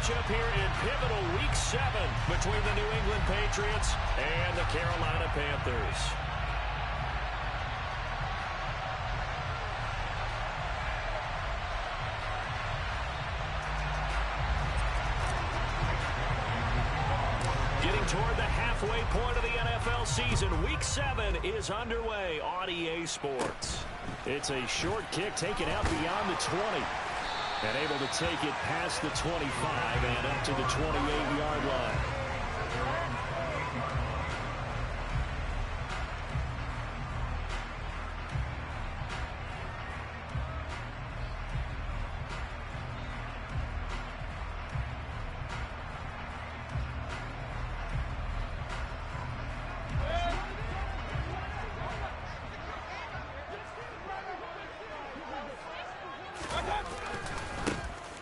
matchup here in pivotal Week 7 between the New England Patriots and the Carolina Panthers. Getting toward the halfway point of the NFL season, Week 7 is underway on EA Sports. It's a short kick taken out beyond the 20. And able to take it past the 25 and up to the 28-yard line.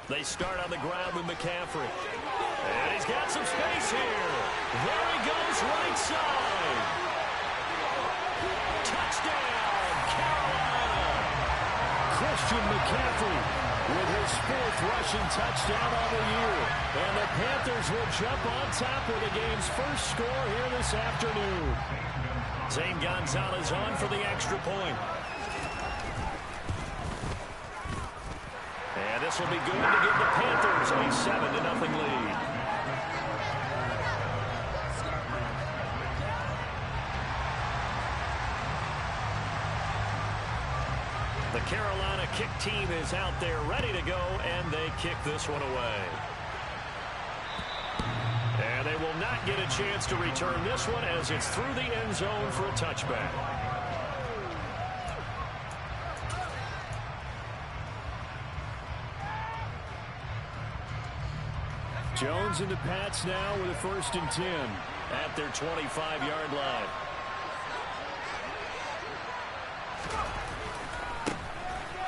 They start on the ground with McCaffrey. And he's got some space here. There he goes, right side. Touchdown, Carolina. Christian McCaffrey with his 4th rushing touchdown on the year. And the Panthers will jump on top with the game's first score here this afternoon. Zane Gonzalez on for the extra point. And this will be good to give the Panthers a 7-0 lead. The Carolina kick team is out there ready to go, and they kick this one away. And they will not get a chance to return this one as it's through the end zone for a touchback. Jones and the Pats now with a 1st and 10 at their 25-yard line.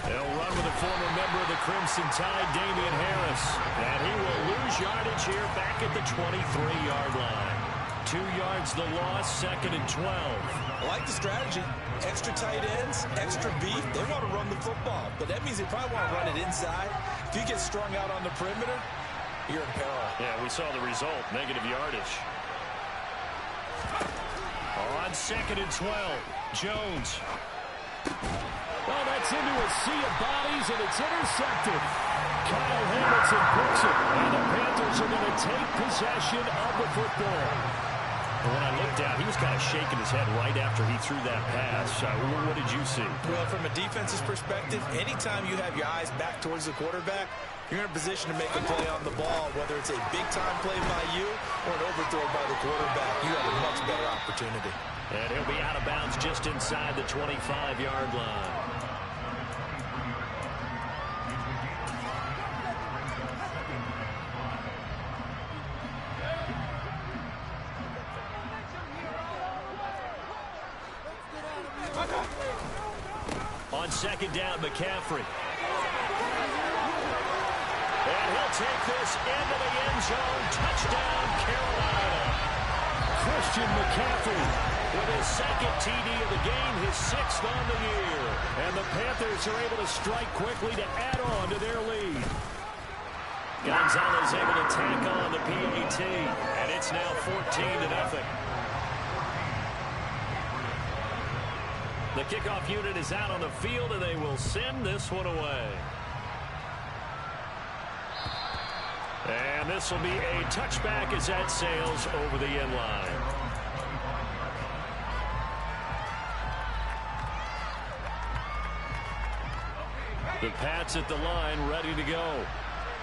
They'll run with a former member of the Crimson Tide, Damian Harris. And he will lose yardage here back at the 23-yard line. 2 yards the loss, 2nd and 12. I like the strategy. Extra tight ends, extra beef. They want to run the football, but that means they probably want to run it inside. If you get strung out on the perimeter, you're in peril. Yeah, we saw the result, negative yardage. On 2nd and 12, Jones. Oh, that's into a sea of bodies, and it's intercepted. Kyle Hamilton picks it, and the Panthers are going to take possession of the football. When I looked out, he was kind of shaking his head right after he threw that pass. What did you see? Well, from a defense's perspective, anytime you have your eyes back towards the quarterback, you're in a position to make a play on the ball, whether it's a big-time play by you or an overthrow by the quarterback. You have a much better opportunity. And he'll be out of bounds just inside the 25-yard line. On 2nd down, McCaffrey. And he'll take this into the end zone. Touchdown, Carolina. Christian McCaffrey with his 2nd TD of the game, his 6th on the year. And the Panthers are able to strike quickly to add on to their lead. Gonzalez able to tack on the PAT, and it's now 14-0. The kickoff unit is out on the field, and they will send this one away. And this will be a touchback as that sails over the end line. The Pats at the line ready to go.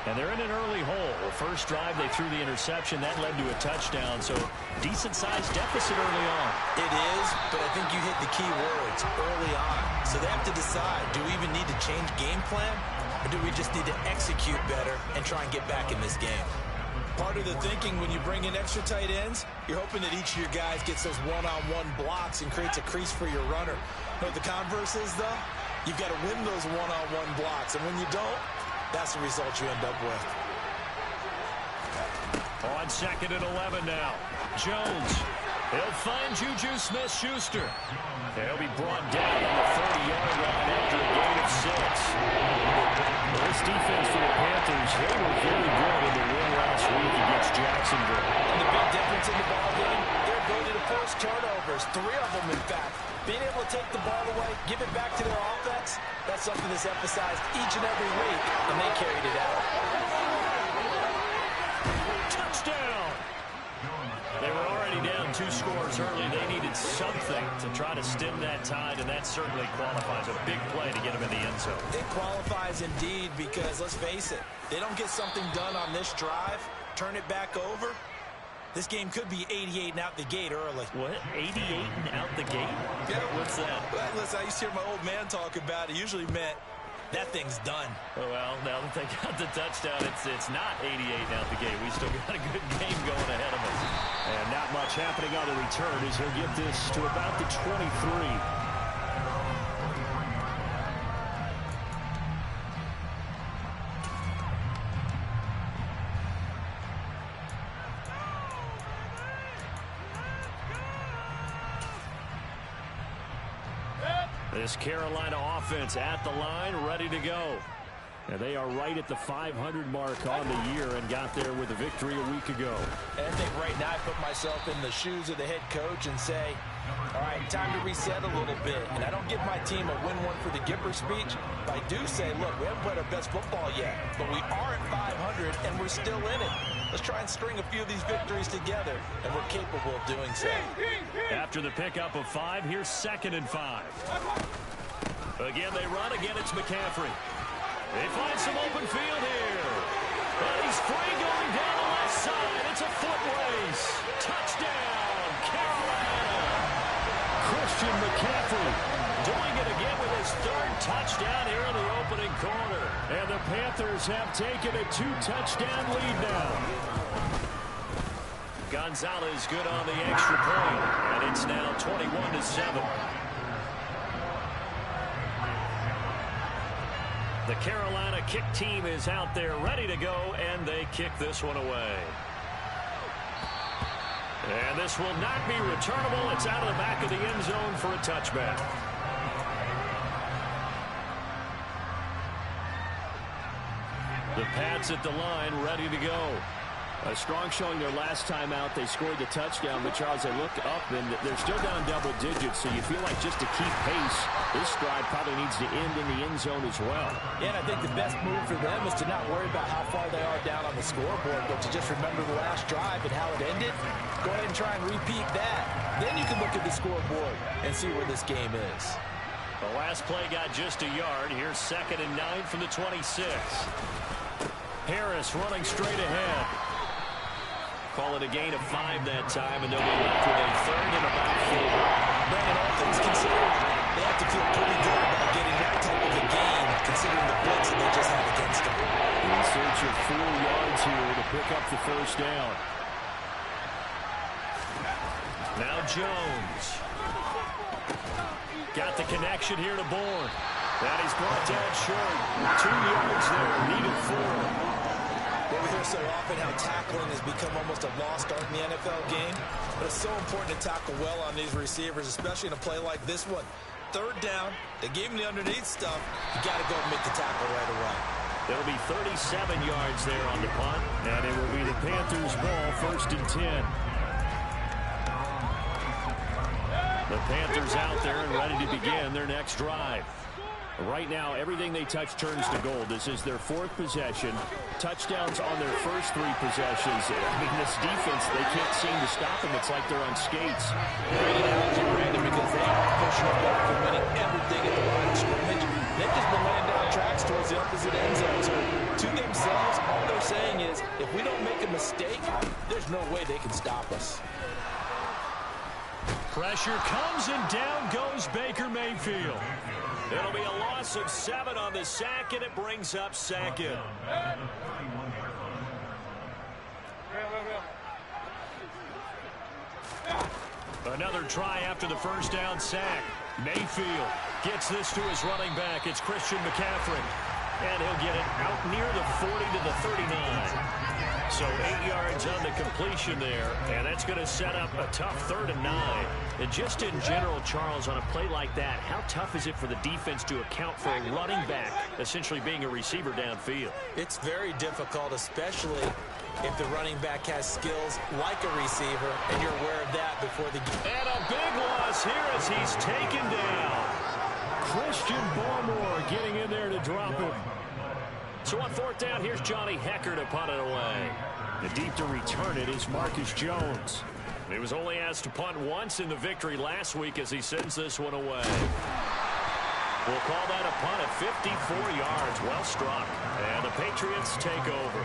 And they're in an early hole. The first drive, they threw the interception. That led to a touchdown, so decent-sized deficit early on. It is, but I think you hit the key words, early on. So they have to decide, do we even need to change game plan, or do we just need to execute better and try and get back in this game? Part of the thinking when you bring in extra tight ends, you're hoping that each of your guys gets those one-on-one blocks and creates a crease for your runner. Know what the converse is, though? You've got to win those one-on-one blocks, and when you don't, that's the result you end up with. On 2nd and 11 now. Jones. He'll find Juju Smith-Schuster. He'll be brought down on the 30-yard line after a gain of 6. Well, this defense for the Panthers, they were very good in the win Jacksonville. And the big difference in the ball game, their ability to force turnovers, 3 of them in fact. Being able to take the ball away, give it back to their offense, that's something that's emphasized each and every week, and they carried it out. Touchdown! They were already down 2 scores early. They needed something to try to stem that tide, and that certainly qualifies. A big play to get them in the end zone. It qualifies indeed because, let's face it, they don't get something done on this drive, turn it back over, this game could be 88 and out the gate early. What? 88 and out the gate? Yeah. What's that? Well, listen, I used to hear my old man talk about it. Usually meant that thing's done. Oh, well, now that they got the touchdown, it's not 88 and out the gate. We still got a good game going ahead of us. And not much happening on the return as he'll get this to about the 23. This Carolina offense at the line, ready to go. And they are right at the 500 mark on the year and got there with a victory a week ago. And I think right now I put myself in the shoes of the head coach and say, all right, time to reset a little bit. And I don't give my team a win one for the Gipper speech, but I do say, look, we haven't played our best football yet, but we are at 500 and we're still in it. Let's try and string a few of these victories together, and we're capable of doing so. After the pickup of 5, here's 2nd and 5. Again, they run. Again, it's McCaffrey. They find some open field here. And he's free going down the left side. It's a foot race. Touchdown, Carolina. Christian McCaffrey doing it again with his 3rd touchdown here in the opening quarter. And the Panthers have taken a 2-touchdown lead now. Gonzalez good on the extra point. And it's now 21-7. The Carolina kick team is out there ready to go, and they kick this one away. And this will not be returnable. It's out of the back of the end zone for a touchback. The Pats at the line ready to go. A strong showing their last time out. They scored the touchdown, but Charles, they look up and they're still down double digits, so you feel like just to keep pace, this drive probably needs to end in the end zone as well. Yeah, and I think the best move for them is to not worry about how far they are down on the scoreboard, but to just remember the last drive and how it ended. Go ahead and try and repeat that. Then you can look at the scoreboard and see where this game is. The last play got just a yard. Here's 2nd and 9 from the 26. Harris running straight ahead. Call it a gain of 5 that time, and they'll be left with a 3rd and about 4. Brandon, all things considered, they have to feel pretty good about getting that type of a gain, considering the blitz that they just had against them. In search of 4 yards here to pick up the 1st down. Now Jones. Got the connection here to Bourne. And he's brought down short. 2 yards there, needed 4. Well, we hear so often how tackling has become almost a lost art in the NFL game, but it's so important to tackle well on these receivers, especially in a play like this one. 3rd down, they gave him the underneath stuff. You got to go and make the tackle right away. There'll be 37 yards there on the punt, and it will be the Panthers' ball, 1st and 10. The Panthers out there and ready to begin their next drive. Right now, everything they touch turns to gold. This is their 4th possession. Touchdowns on their first 3 possessions. I mean, this defense, they can't seem to stop them. It's like they're on skates. Great analogy, Brandon, because they are pushing them back and winning everything at the line of scrimmage. They've just been laying down tracks towards the opposite end zone. So to themselves, all they're saying is, if we don't make a mistake, there's no way they can stop us. Pressure comes, and down goes Baker Mayfield. It'll be a loss of 7 on the sack, and it brings up 2nd. Another try after the 1st down sack. Mayfield gets this to his running back. It's Christian McCaffrey. And he'll get it out near the 40 to the 39. So 8 yards on the completion there, and that's going to set up a tough 3rd and 9. And just in general, Charles, on a play like that, how tough is it for the defense to account for a running back essentially being a receiver downfield? It's very difficult, especially if the running back has skills like a receiver, and you're aware of that before the game. And a big loss here as he's taken down. Christian Barmore getting in there to drop him. So on 4th down, here's Johnny Hekker to punt it away. And deep to return it is Marcus Jones. He was only asked to punt once in the victory last week as he sends this one away. We'll call that a punt at 54 yards. Well struck. And the Patriots take over.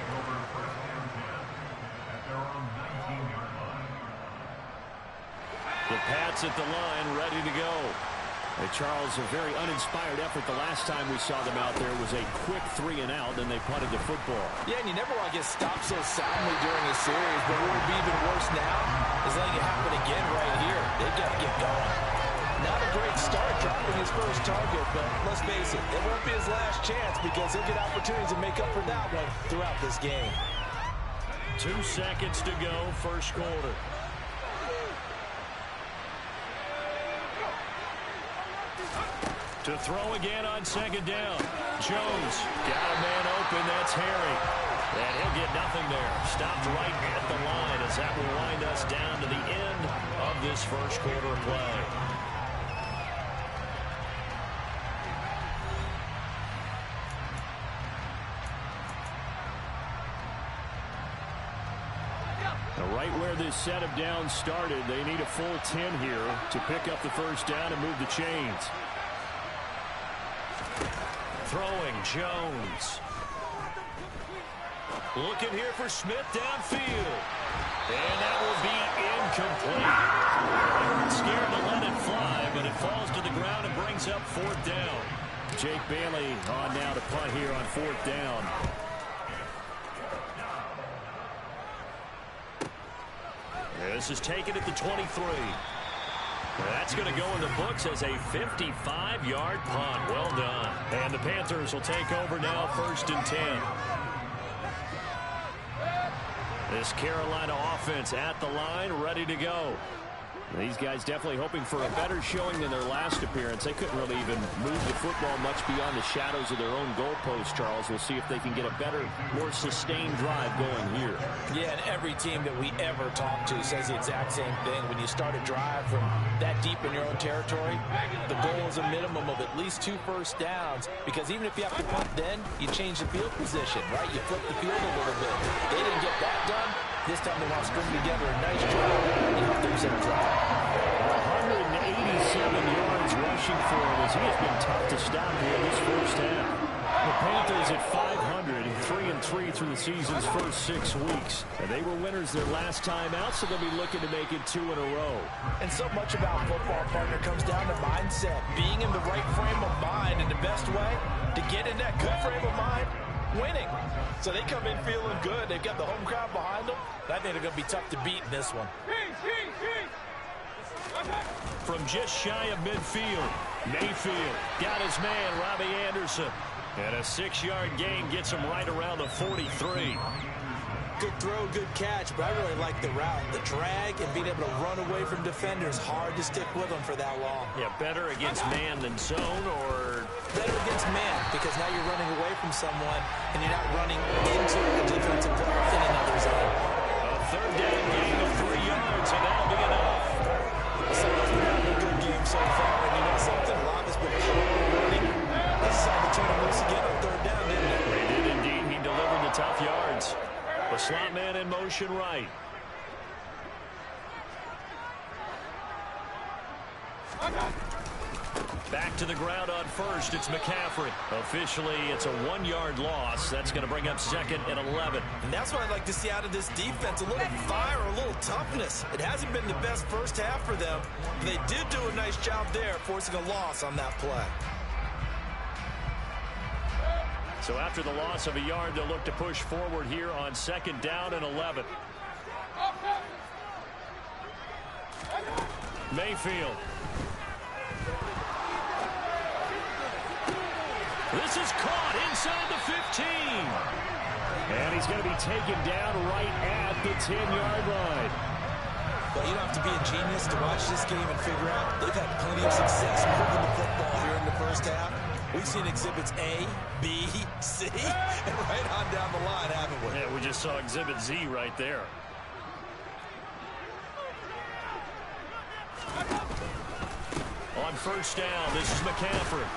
The Pats at the line, ready to go. Hey, Charles, a very uninspired effort the last time we saw them out there was a quick 3 and out, and they punted the football. Yeah, and you never want to get stopped so soundly during a series, but what would be even worse now is letting it happen again right here. They've got to get going. Not a great start dropping his first target, but let's face it, it won't be his last chance because he'll get opportunities to make up for that one throughout this game. 2 seconds to go, first quarter. To throw again on 2nd down. Jones got a man open. That's Harry. And he'll get nothing there. Stopped right at the line as that will wind us down to the end of this first quarter of play. Now, right where this set of downs started, they need a full 10 here to pick up the first down and move the chains. Throwing Jones. Looking here for Smith downfield. And that will be incomplete. They weren't scared to let it fly, but it falls to the ground and brings up 4th down. Jake Bailey on now to punt here on 4th down. This is taken at the 23. That's going to go in the books as a 55-yard punt. Well done. And the Panthers will take over now, 1st and 10. This Carolina offense at the line, ready to go. These guys definitely hoping for a better showing than their last appearance. They couldn't really even move the football much beyond the shadows of their own goalpost, Charles. We'll see if they can get a better, more sustained drive going here. Yeah, and every team that we ever talk to says the exact same thing. When you start a drive from that deep in your own territory, the goal is a minimum of at least 2 first downs, because even if you have to punt then, you change the field position, right? You flip the field a little bit. They didn't get that done. This time they want to string together a nice drive and help themselves drive. 187 yards rushing for him as he has been tough to stop here this first half. The Panthers at 500, 3-3 through the season's first 6 weeks. And they were winners their last time out, so they'll be looking to make it 2 in a row. And so much about football, partner, comes down to mindset. Being in the right frame of mind, and the best way to get in that good frame of mind, winning. So they come in feeling good. They've got the home crowd behind them. I think they're going to be tough to beat in this one. From just shy of midfield, Mayfield got his man, Robbie Anderson. And a 6-yard gain gets him right around the 43. Good throw, good catch, but I really like the route. The drag and being able to run away from defenders, hard to stick with them for that long. Yeah, better against man than zone, or better against man, because now you're running away from someone and you're not running into a defensive player in another zone. A 3rd down gain of 3 yards, and that'll be enough. So it's been having a good game so far, and you know something? Love has been running. They decided to turn him loose again on 3rd down, didn't they? They did indeed. He delivered the tough yards. The slot man in motion right. Back to the ground on 1st. It's McCaffrey. Officially, it's a 1-yard loss. That's going to bring up 2nd and 11. And that's what I'd like to see out of this defense. A little fire, a little toughness. It hasn't been the best first half for them. But they did do a nice job there, forcing a loss on that play. So after the loss of a yard, they'll look to push forward here on 2nd down and 11. Mayfield. This is caught inside the 15. And he's going to be taken down right at the 10-yard line. Well, you don't have to be a genius to watch this game and figure out they've had plenty of success moving the football here in the first half. We've seen exhibits A, B, C, and right on down the line, haven't we? Yeah, we just saw exhibit Z right there. On first down, this is McCaffrey.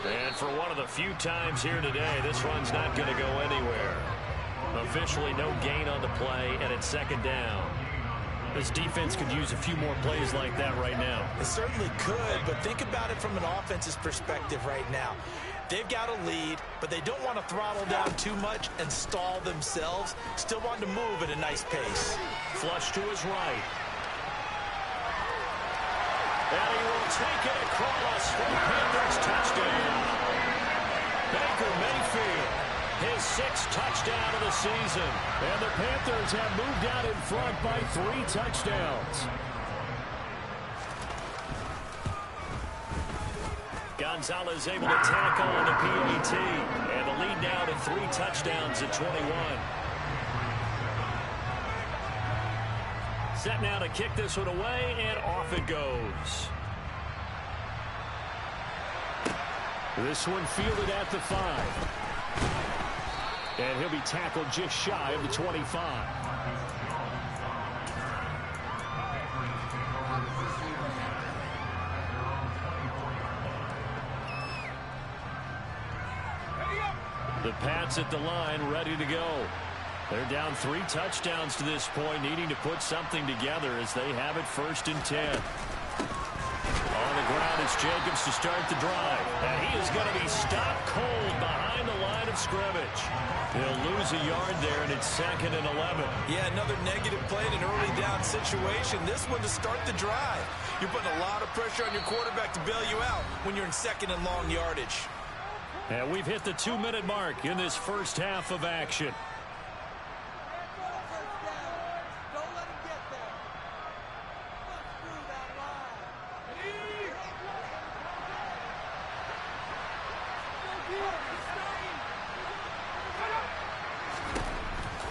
And for one of the few times here today, this run's not going to go anywhere. Officially no gain on the play, and it's second down. This defense could use a few more plays like that right now. It certainly could, but think about it from an offense's perspective right now. They've got a lead, but they don't want to throttle down too much and stall themselves. Still want to move at a nice pace. Flush to his right. And he will take it across for the Panthers touchdown. Baker Mayfield, his 6th touchdown of the season. And the Panthers have moved out in front by 3 touchdowns. Gonzalez able to tackle on the PAT. And the lead now to 3 touchdowns at 21. Set now to kick this one away, and off it goes. This one fielded at the 5. And he'll be tackled just shy of the 25. The Pats at the line, ready to go. They're down 3 touchdowns to this point, needing to put something together as they have it 1st and 10. On the ground, it's Jacobs to start the drive. And he is going to be stopped cold behind the line of scrimmage. He'll lose a yard there, and it's 2nd and 11. Yeah, another negative play in an early down situation. This one to start the drive. You're putting a lot of pressure on your quarterback to bail you out when you're in 2nd and long yardage. And we've hit the 2-minute mark in this first half of action.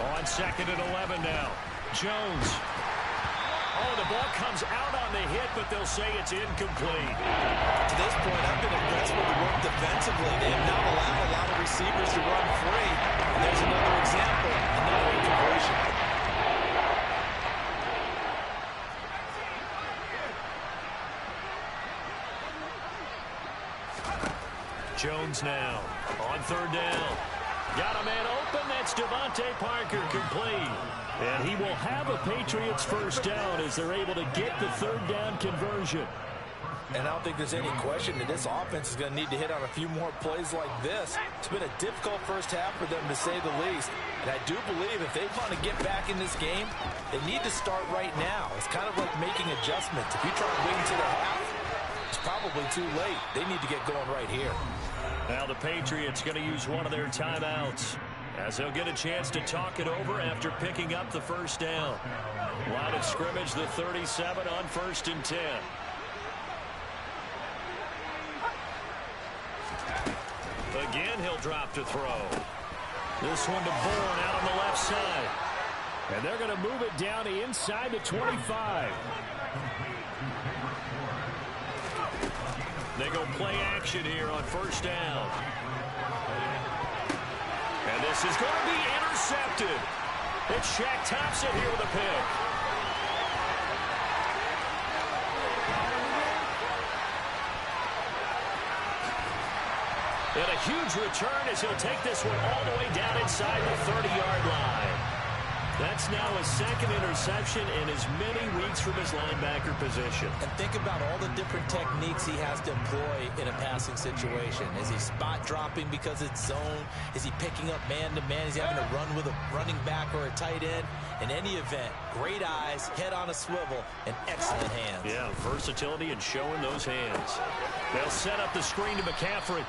On 2nd and 11 now. Jones. Oh, the ball comes out on the hit, but they'll say it's incomplete. To this point, I've been impressed with the work defensively. They have not allowed a lot of receivers to run free. And there's another example, another incompletion. Jones now on 3rd down. Got a man open. That's Devontae Parker, complete. And he will have a Patriots first down as they're able to get the 3rd down conversion. And I don't think there's any question that this offense is going to need to hit on a few more plays like this. It's been a difficult first half for them, to say the least. And I do believe if they want to get back in this game, they need to start right now. It's kind of like making adjustments. If you try to wait until the half, it's probably too late. They need to get going right here. Now the Patriots going to use one of their timeouts as they'll get a chance to talk it over after picking up the first down. Line of scrimmage, the 37 on 1st and 10. Again, he'll drop to throw. This one to Bourne out on the left side. And they're going to move it down the inside the 25. They go play action here on 1st down. And this is going to be intercepted. It's Shaq Thompson here with a pick. And a huge return as he'll take this one all the way down inside the 30-yard line. That's now his 2nd interception in as many weeks from his linebacker position. And think about all the different techniques he has to employ in a passing situation. Is he spot dropping because it's zone? Is he picking up man-to-man? Is he having to run with a running back or a tight end? In any event, great eyes, head on a swivel, and excellent hands. Yeah, versatility and showing those hands. They'll set up the screen to McCaffrey.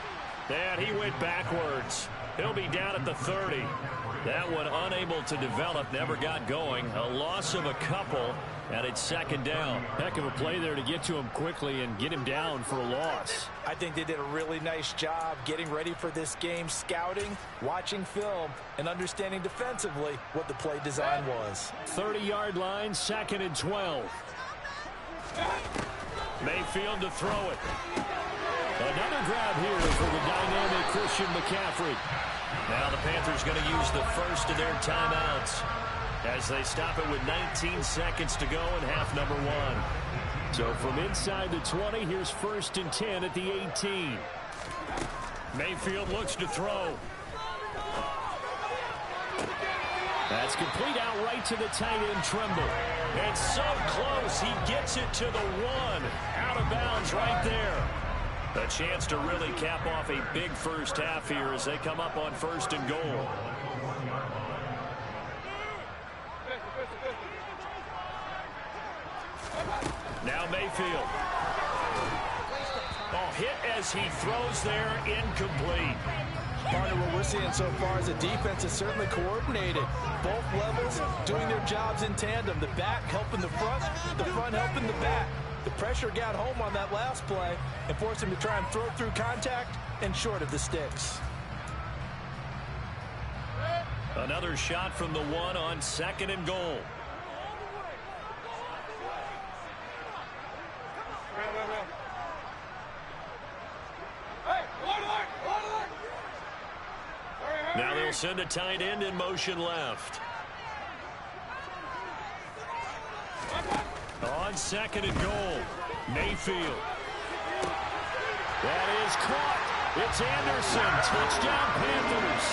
And he went backwards. He'll be down at the 30. That one unable to develop, never got going. A loss of a couple, and it's second down. Heck of a play there to get to him quickly and get him down for a loss. I think they did a really nice job getting ready for this game, scouting, watching film, and understanding defensively what the play design was. 30-yard line, second and 12. Mayfield to throw it. Another grab here for the dynamic Christian McCaffrey. Now the Panthers going to use the first of their timeouts as they stop it with 19 seconds to go in half number one. So from inside the 20, here's first and 10 at the 18. Mayfield looks to throw. That's complete out right to the tight end, Tremble. And so close, he gets it to the one. Out of bounds right there. A chance to really cap off a big first half here as they come up on first and goal. Now Mayfield. Oh, hit as he throws there, incomplete. Partner, what we're seeing so far is the defense is certainly coordinated. Both levels doing their jobs in tandem. The back helping the front helping the back. The pressure got home on that last play and forced him to try and throw through contact and short of the sticks. Another shot from the one on second and goal. Now they'll send a tight end in motion left. On second and goal, Mayfield. That is caught. It's Anderson. Touchdown, Panthers.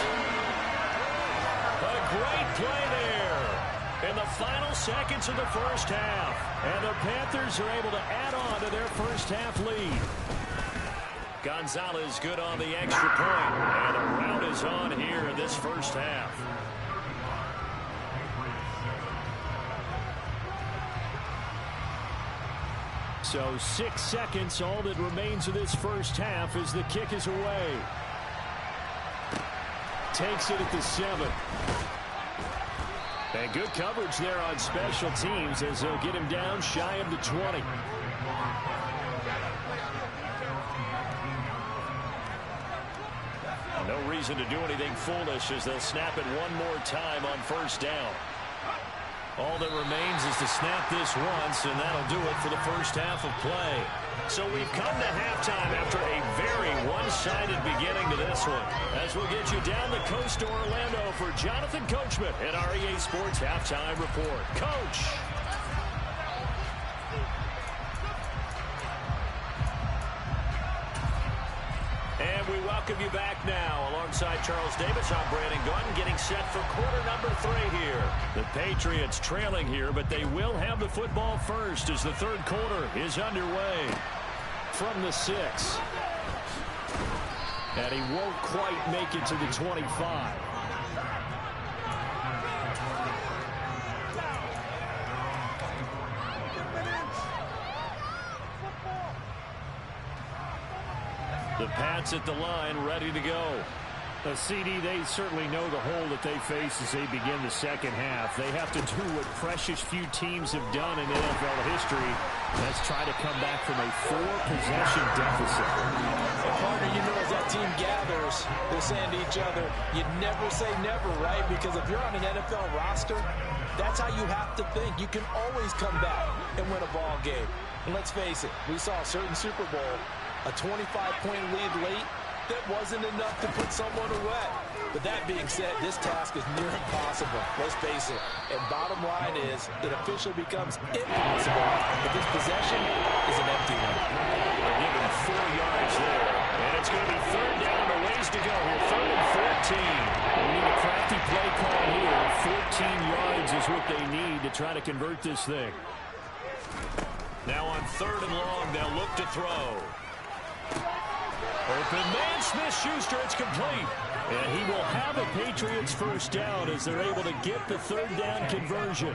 A great play there in the final seconds of the first half. And the Panthers are able to add on to their first half lead. Gonzalez good on the extra point. And a rout is on here in this first half. So 6 seconds, all that remains of this first half as the kick is away. Takes it at the 7. And good coverage there on special teams as they'll get him down shy of the 20. No reason to do anything foolish as they'll snap it one more time on first down. All that remains is to snap this once, and that'll do it for the first half of play. So we've come to halftime after a very one-sided beginning to this one. As we'll get you down the coast to Orlando for Jonathan Coachman at our EA Sports Halftime Report. Coach! And we welcome you back now. Alongside Charles Davis, I'm Brandon Gunn, getting set for quarter number 3 here. The Patriots trailing here, but they will have the football first as the third quarter is underway. From the 6. And he won't quite make it to the 25. The Pats at the line, ready to go. The CD, they certainly know the hole that they face as they begin the second half. They have to do what precious few teams have done in NFL history. That's try to come back from a 4-possession deficit. And partner, you know, as that team gathers, they're saying to each other, you never say never, right? Because if you're on an NFL roster, that's how you have to think. You can always come back and win a ball game. And let's face it, we saw a certain Super Bowl, a 25-point lead late, that wasn't enough to put someone away. But that being said, this task is near impossible. Let's face it. And bottom line is, it officially becomes impossible if this possession is an empty one. They're given 4 yards there. And it's going to be third down, a ways to go here. Third and 14. They need a crafty play call here. 14 yards is what they need to try to convert this thing. Now on third and long, they'll look to throw. Open man, Smith-Schuster, it's complete. And he will have a Patriots first down as they're able to get the third down conversion.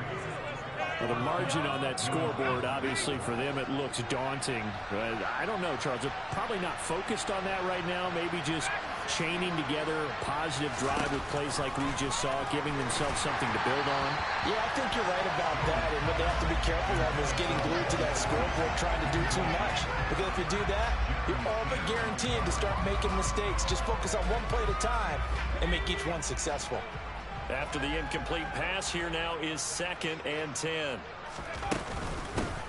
Well, the margin on that scoreboard, obviously, for them, it looks daunting. But I don't know, Charles. They're probably not focused on that right now. Maybe just chaining together a positive drive with plays like we just saw, giving themselves something to build on? Yeah, I think you're right about that. And what they have to be careful of is getting glued to that scoreboard trying to do too much. Because if you do that, you're all but guaranteed to start making mistakes. Just focus on one play at a time and make each one successful. After the incomplete pass, here now is 2nd and 10.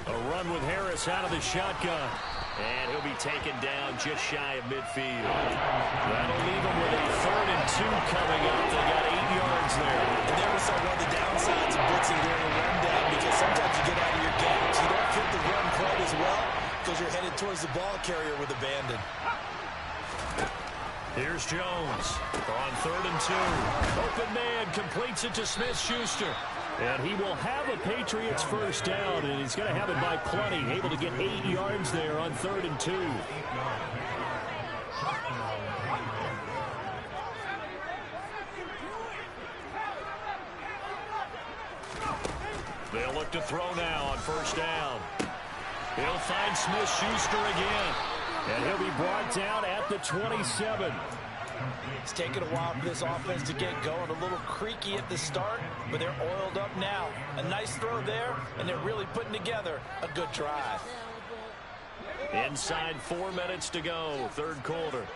A run with Harris out of the shotgun. And he'll be taken down just shy of midfield. That'll leave him with a 3rd and 2 coming up. They got 8 yards there. And there we saw one of the downsides of blitzing during a rundown, because sometimes you get out of your gaps. You don't fit the run quite as well because you're headed towards the ball carrier with abandon. Here's Jones on 3rd and 2. Open man completes it to Smith-Schuster. And he will have a Patriots first down, and he's going to have it by plenty. Able to get 8 yards there on 3rd and 2. They'll look to throw now on 1st down. He'll find Smith-Schuster again. And he'll be brought down at the 27. It's taken a while for this offense to get going. A little creaky at the start, but they're oiled up now. A nice throw there, and they're really putting together a good drive. Inside 4 minutes to go, 3rd quarter.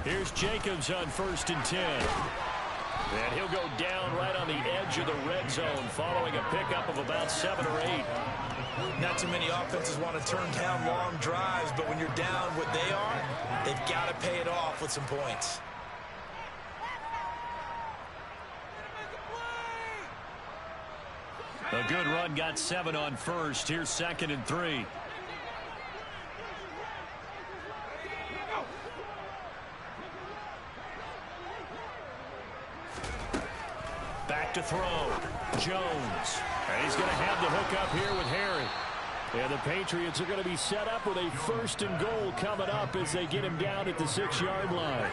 Here's Jacobs on 1st and 10. And he'll go down right on the edge of the red zone following a pickup of about 7 or 8. Not too many offenses want to turn down long drives, but when you're down what they are, they've got to pay it off with some points. A good run, got 7 on 1st. Here's 2nd and 3. Back to throw. Jones. And he's going to have the hook up here with Harry. And the Patriots are going to be set up with a 1st and goal coming up as they get him down at the 6-yard line.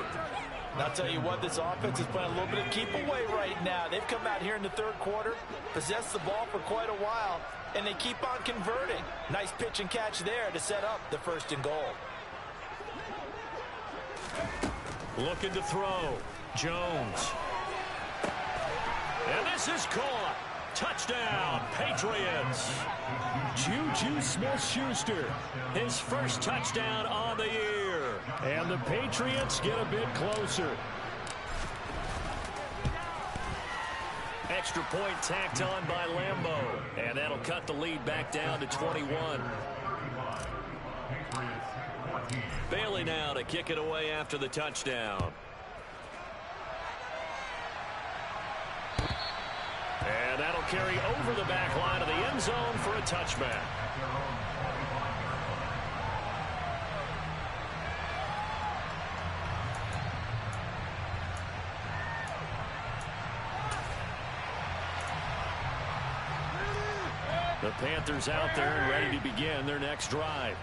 And I'll tell you what, this offense is playing a little bit of keep away right now. They've come out here in the 3rd quarter, possessed the ball for quite a while, and they keep on converting. Nice pitch and catch there to set up the 1st and goal. Looking to throw. Jones. And this is caught. Touchdown, Patriots. Juju Smith-Schuster, his first touchdown on the year. And the Patriots get a bit closer. Extra point tacked on by Lambo. And that'll cut the lead back down to 21. Bailey now to kick it away after the touchdown. And that'll carry over the back line of the end zone for a touchback. The Panthers out there and ready to begin their next drive.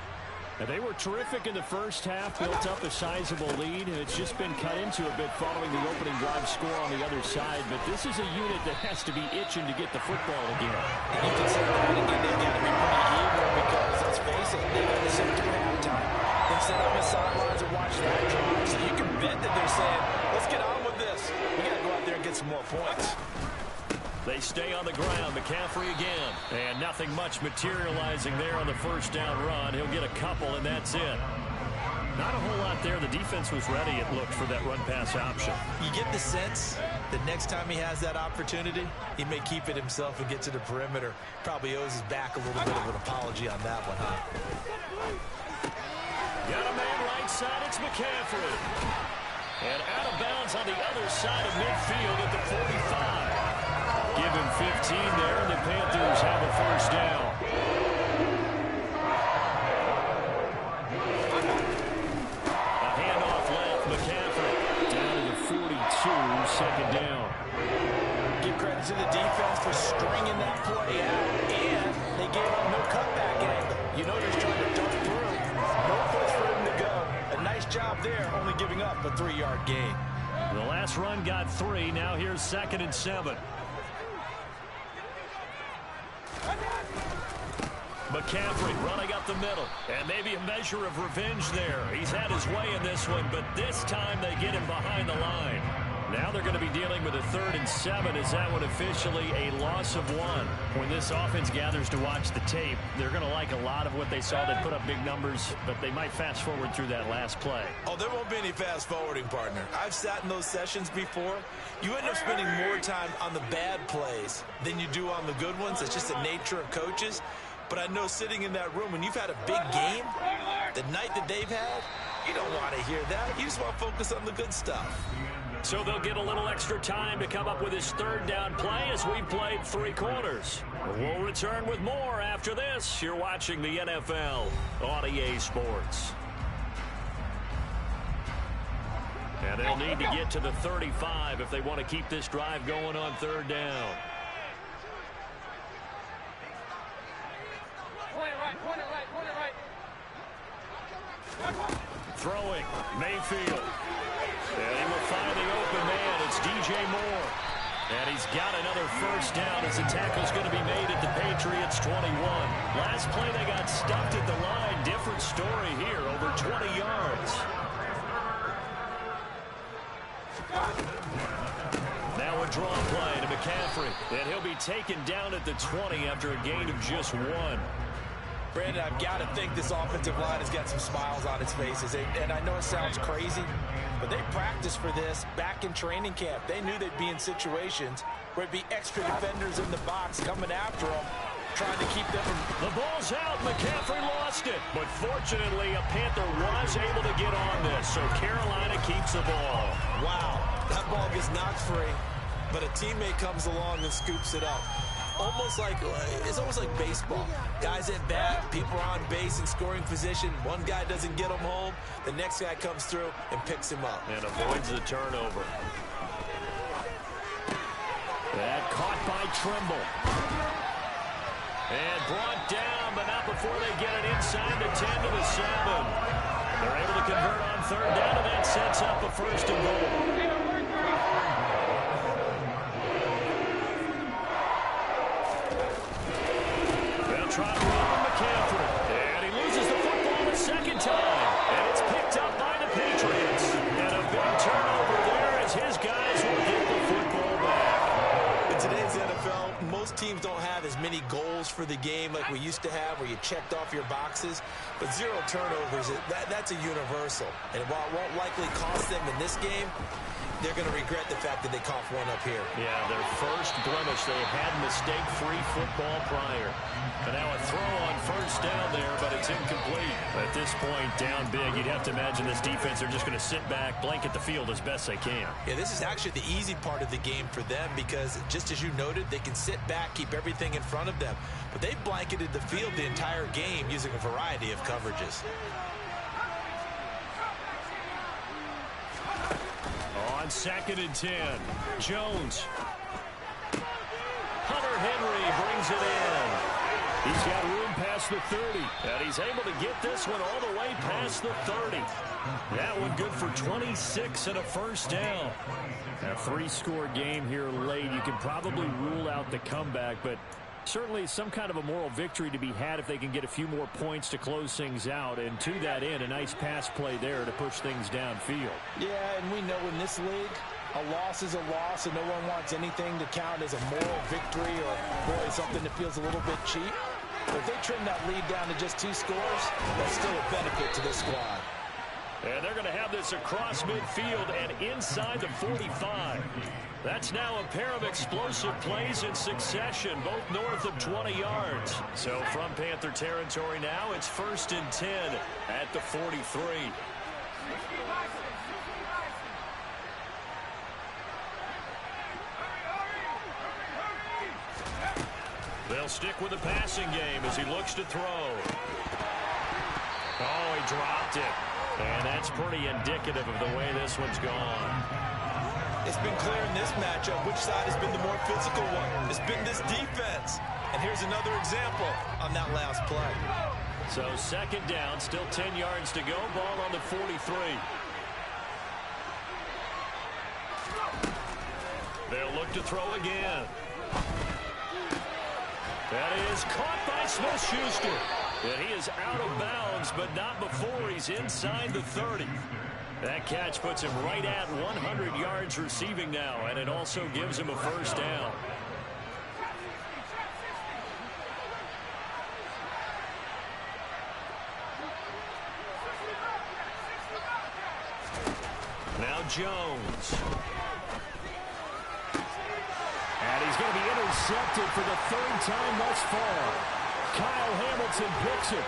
And they were terrific in the first half, built up a sizable lead, and it's just been cut into a bit following the opening drive score on the other side. But this is a unit that has to be itching to get the football again. And you can say that again, they've got to be pretty eager because, let's face it, they've got to sit through halftime. Then sit on the sidelines and watch that drive. So you can bet that they're saying, let's get on with this. We got to go out there and get some more points. They stay on the ground. McCaffrey again. And nothing much materializing there on the 1st down run. He'll get a couple, and that's it. Not a whole lot there. The defense was ready, it looked, for that run-pass option. You get the sense that next time he has that opportunity, he may keep it himself and get to the perimeter. Probably owes his back a little bit of an apology on that one, huh? Got a man right side. It's McCaffrey. And out of bounds on the other side of midfield at the 45. Give him 15 there, and the Panthers have a 1st down. A handoff left, McCaffrey. Down to the 42, 2nd down. Give credit to the defense for stringing that play out, and they gave up no cutback angle. You know he's trying to dunk through. No place for him to go. A nice job there, only giving up a 3-yard gain. The last run got 3. Now here's 2nd and 7. McCaffrey running up the middle. And maybe a measure of revenge there. He's had his way in this one, but this time they get him behind the line. Now they're going to be dealing with a 3rd and 7. Is that one officially a loss of 1? When this offense gathers to watch the tape, they're going to like a lot of what they saw. They put up big numbers, but they might fast forward through that last play. Oh, there won't be any fast forwarding, partner. I've sat in those sessions before. You end up spending more time on the bad plays than you do on the good ones. It's just the nature of coaches. But I know sitting in that room, when you've had a big game, the night that they've had, you don't want to hear that. You just want to focus on the good stuff. So they'll get a little extra time to come up with his 3rd down play as we played 3 quarters. We'll return with more after this. You're watching the NFL on EA Sports. And they'll need to get to the 35 if they want to keep this drive going on 3rd down. Throwing, Mayfield. And he will find the open man. It's DJ Moore. And he's got another 1st down as the tackle's going to be made at the Patriots 21. Last play they got stuffed at the line. Different story here, over 20 yards. Now a draw play to McCaffrey. And he'll be taken down at the 20 after a gain of just 1. Brandon, I've got to think this offensive line has got some smiles on its faces. And I know it sounds crazy, but they practiced for this back in training camp. They knew they'd be in situations where it'd be extra defenders in the box coming after them, trying to keep them from... The ball's out. McCaffrey lost it. But fortunately, a Panther was able to get on this, so Carolina keeps the ball. Wow, that ball gets knocked free, but a teammate comes along and scoops it up. It's almost like baseball. Guys at bat, people are on base in scoring position. One guy doesn't get him home. The next guy comes through and picks him up. And avoids the turnover. That caught by Trimble. And brought down, but not before they get it inside the 10 to the 7. They're able to convert on 3rd down, and that sets up a 1st and goal. Trying to run McCaffrey. And he loses the football a 2nd time. And it's picked up by the Patriots. And a big turnover there as his guys will get the football back. In today's NFL, most teams don't have as many goals for the game like we used to have where you checked off your boxes. But 0 turnovers, that's a universal. And while it won't likely cost them in this game, they're going to regret the fact that they coughed one up here. Yeah, their first blemish. They had mistake-free football prior. And now a throw on 1st down there, but it's incomplete. At this point, down big, you'd have to imagine this defense are just going to sit back, blanket the field as best they can. Yeah, this is actually the easy part of the game for them because, just as you noted, they can sit back, keep everything in front of them. But they've blanketed the field the entire game using a variety of coverages. On 2nd and 10, Jones. Hunter Henry brings it in. He's got room past the 30, and he's able to get this one all the way past the 30. That one good for 26 and a 1st down. A 3-score game here late. You can probably rule out the comeback, but certainly some kind of a moral victory to be had if they can get a few more points to close things out. And to that end, a nice pass play there to push things downfield. Yeah, and we know in this league, a loss is a loss, and no one wants anything to count as a moral victory or, boy, something that feels a little bit cheap. But if they trim that lead down to just 2 scores, that's still a benefit to this squad. And they're going to have this across midfield and inside the 45. That's now a pair of explosive plays in succession, both north of 20 yards. So from Panther territory now, it's 1st and 10 at the 43. They'll stick with the passing game as he looks to throw. Oh, he dropped it. And that's pretty indicative of the way this one's gone. It's been clear in this matchup which side has been the more physical one. It's been this defense. And here's another example on that last play. So 2nd down, still 10 yards to go. Ball on the 43. They'll look to throw again. That is caught by Smith-Schuster. And he is out of bounds, but not before he's inside the 30. That catch puts him right at 100 yards receiving now, and it also gives him a first down. Now Jones. And he's going to be intercepted for the third time thus far. Kyle Hamilton picks it.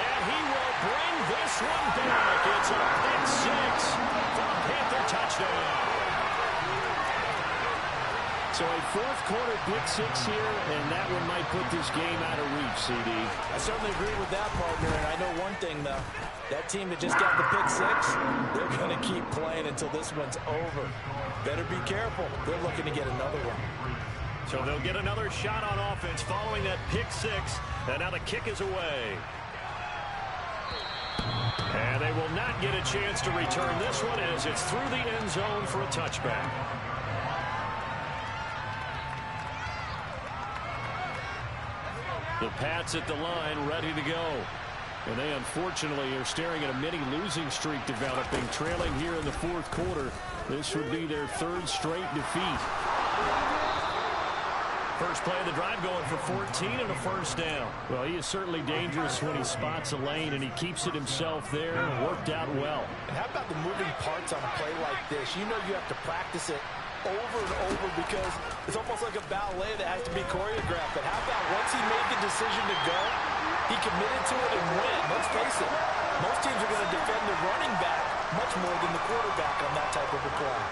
And he will bring this one back. It's a pick six for a Panther touchdown. So a fourth quarter pick six here, and that one might put this game out of reach, CD. I certainly agree with that, partner, and I know one thing, though. That team that just got the pick six, they're going to keep playing until this one's over. Better be careful. They're looking to get another one. So they'll get another shot on offense following that pick six, and now the kick is away. And they will not get a chance to return this one as it's through the end zone for a touchback. The Pats at the line, ready to go. And they unfortunately are staring at a mini losing streak developing, trailing here in the fourth quarter. This would be their third straight defeat. First play of the drive going for 14 and a first down. Well, he is certainly dangerous when he spots a lane, and he keeps it himself there. Worked out well. And how about the moving parts on a play like this? You know you have to practice it over and over because it's almost like a ballet that has to be choreographed. But how about once he made the decision to go, he committed to it and went. Let's face it, most teams are going to defend the running back much more than the quarterback on that type of a play.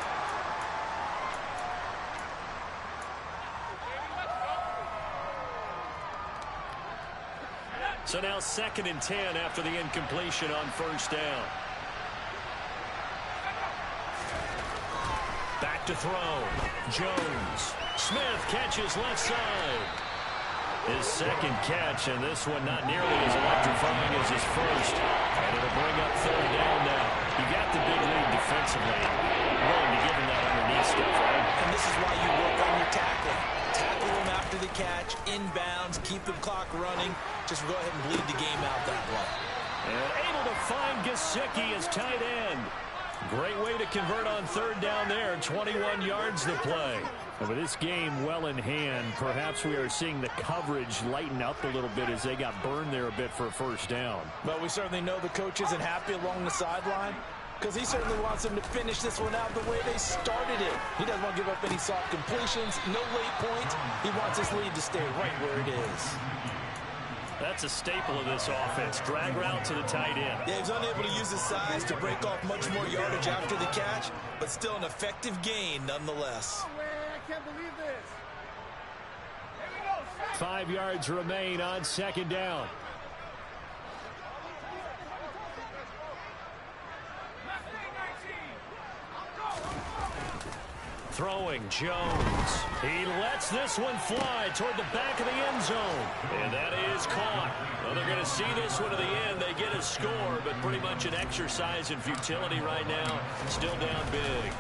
So now 2nd and 10 after the incompletion on first down. Back to throw. Jones. Smith catches left side. His second catch, and this one not nearly as electrifying as his first. And it'll bring up third down now. You got the big lead defensively. Willing to give him that underneath stuff, right? And this is why you work on your tackling. Tackle him after the catch, inbounds, keep the clock running. Just go ahead and bleed the game out that way. And able to find Gesicki as tight end. Great way to convert on third down there. 21 yards to play. And with this game well in hand, perhaps we are seeing the coverage lighten up a little bit as they got burned there a bit for a first down. But we certainly know the coach isn't happy along the sideline because he certainly wants them to finish this one out the way they started it. He doesn't want to give up any soft completions, no late points. He wants his lead to stay right where it is. That's a staple of this offense. Drag route to the tight end. Yeah, he's unable to use his size to break off much more yardage after the catch, but still an effective gain nonetheless. I can't believe this. 5 yards remain on 2nd down. Throwing Jones. He lets this one fly toward the back of the end zone. And that is caught. Well, they're going to see this one to the end. They get a score, but pretty much an exercise in futility right now. Still down big.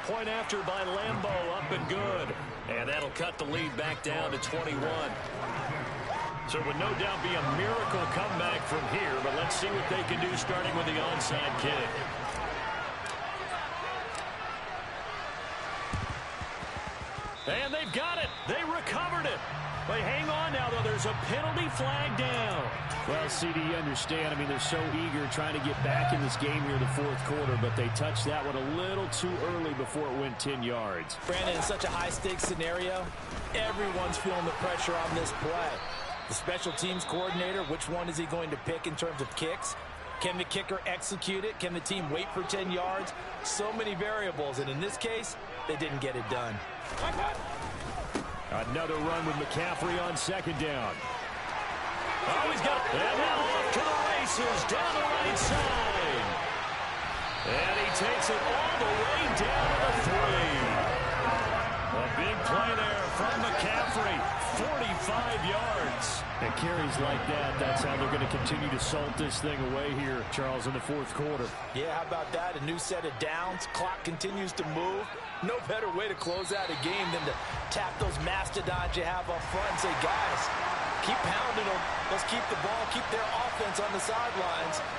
Point after by Lambo, up and good. And that'll cut the lead back down to 21. So it would no doubt be a miracle comeback from here, but let's see what they can do starting with the onside kick. And they've got it. They recovered it. They hang on now, though. There's a penalty flag down. Well, CD, you understand. I mean, they're so eager trying to get back in this game here in the fourth quarter, but they touched that one a little too early before it went 10 yards. Brandon, in such a high-stakes scenario, everyone's feeling the pressure on this play. The special teams coordinator, which one is he going to pick in terms of kicks? Can the kicker execute it? Can the team wait for 10 yards? So many variables, and in this case, they didn't get it done. Another run with McCaffrey on 2nd down. Oh, he's got it. And now off to the races down the right side. And he takes it all the way down to the 3. A big play there from McCaffrey. 45 yards. And Kerry, carries like that, that's how they're going to continue to salt this thing away here, Charles, in the fourth quarter. Yeah, how about that? A new set of downs. Clock continues to move. No better way to close out a game than to tap those mastodons you have up front and say, guys, keep pounding them. Let's keep the ball, keep their offense on the sidelines.